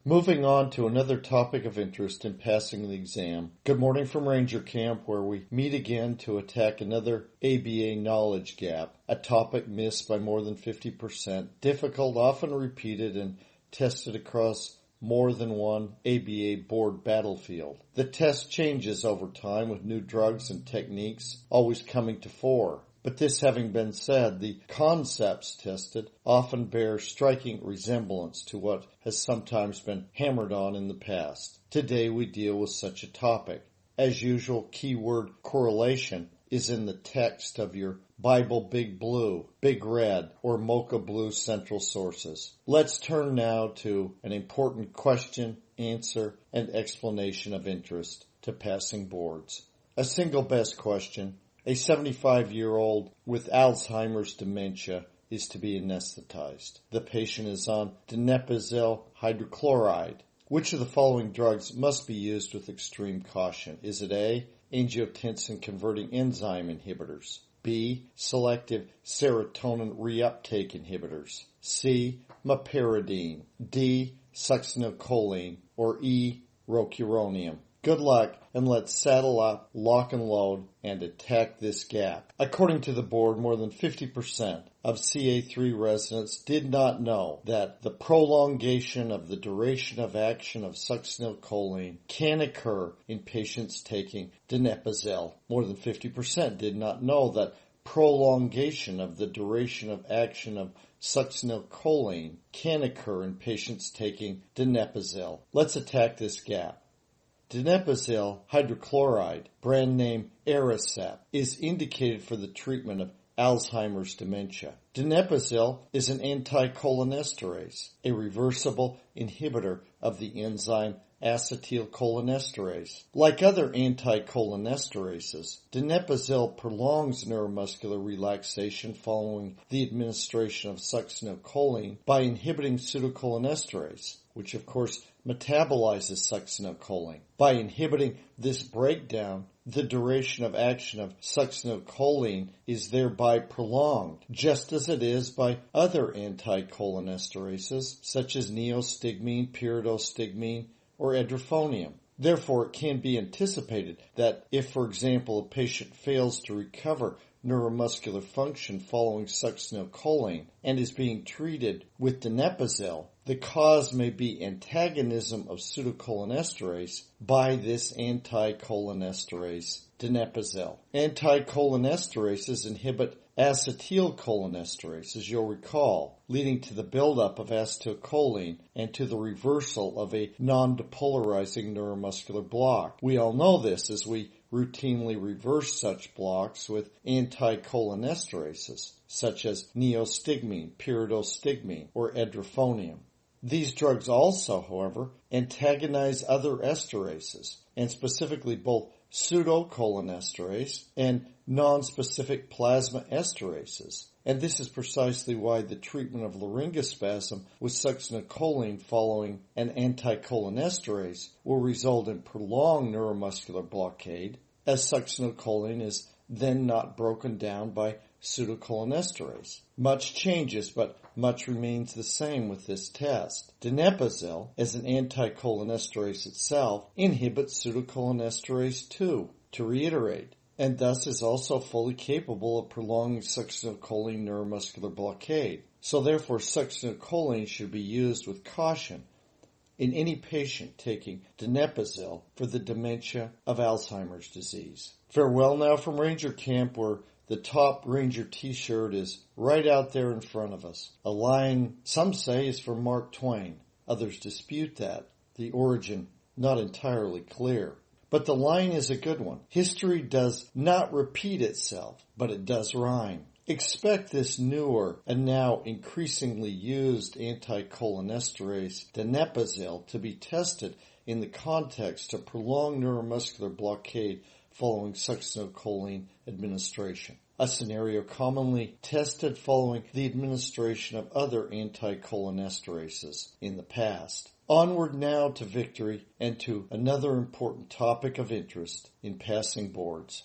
Moving on to another topic of interest in passing the exam. Good morning from Ranger Camp, where we meet again to attack another ABA knowledge gap, a topic missed by more than 50%, difficult, often repeated, and tested across more than one ABA board battlefield. The test changes over time with new drugs and techniques always coming to fore. But this having been said, the concepts tested often bear striking resemblance to what has sometimes been hammered on in the past. Today we deal with such a topic. As usual, keyword correlation is in the text of your Bible Big Blue, Big Red, or Mocha Blue central sources. Let's turn now to an important question, answer, and explanation of interest to passing boards. A single best question. A 75-year-old with Alzheimer's dementia is to be anesthetized. The patient is on Donepezil hydrochloride. Which of the following drugs must be used with extreme caution? Is it A, angiotensin-converting enzyme inhibitors, B, selective serotonin reuptake inhibitors, C, meperidine, D, succinylcholine, or E, rocuronium? Good luck, and let's saddle up, lock and load, and attack this gap. According to the board, more than 50% of CA3 residents did not know that the prolongation of the duration of action of succinylcholine can occur in patients taking Donepezil. More than 50% did not know that prolongation of the duration of action of succinylcholine can occur in patients taking Donepezil. Let's attack this gap. Donepezil hydrochloride, brand name Aricept, is indicated for the treatment of Alzheimer's dementia. Donepezil is an anticholinesterase, a reversible inhibitor of the enzyme acetylcholinesterase. Like other anticholinesterases, Donepezil prolongs neuromuscular relaxation following the administration of succinylcholine by inhibiting pseudocholinesterase, which of course metabolizes succinylcholine. By inhibiting this breakdown, the duration of action of succinylcholine is thereby prolonged, just as it is by other anticholinesterases such as neostigmine, pyridostigmine, or edrophonium. Therefore, it can be anticipated that if, for example, a patient fails to recover neuromuscular function following succinylcholine and is being treated with Donepezil, the cause may be antagonism of pseudocholinesterase by this anticholinesterase, Donepezil. Anticholinesterases inhibit acetylcholinesterase, as you'll recall, leading to the buildup of acetylcholine and to the reversal of a non-depolarizing neuromuscular block. We all know this as we routinely reverse such blocks with anticholinesterases, such as neostigmine, pyridostigmine, or edrophonium. These drugs also, however, antagonize other esterases, and specifically both pseudocholinesterase and non-specific plasma esterases. And this is precisely why the treatment of laryngospasm with succinylcholine following an anticholinesterase will result in prolonged neuromuscular blockade, as succinylcholine is then not broken down by pseudocholinesterase. Much changes, but much remains the same with this test. Donepezil, as an anticholinesterase itself, inhibits pseudocholinesterase too, to reiterate, and thus is also fully capable of prolonging succinylcholine neuromuscular blockade. So therefore, succinylcholine should be used with caution in any patient taking Donepezil for the dementia of Alzheimer's disease. Farewell now from Ranger Camp, where the top Ranger t-shirt is right out there in front of us. A line some say is from Mark Twain. Others dispute that. The origin not entirely clear. But the line is a good one. History does not repeat itself, but it does rhyme. Expect this newer and now increasingly used anticholinesterase, Donepezil, to be tested in the context of prolonged neuromuscular blockade following succinylcholine administration, a scenario commonly tested following the administration of other anticholinesterases in the past. Onward now to victory and to another important topic of interest in passing boards.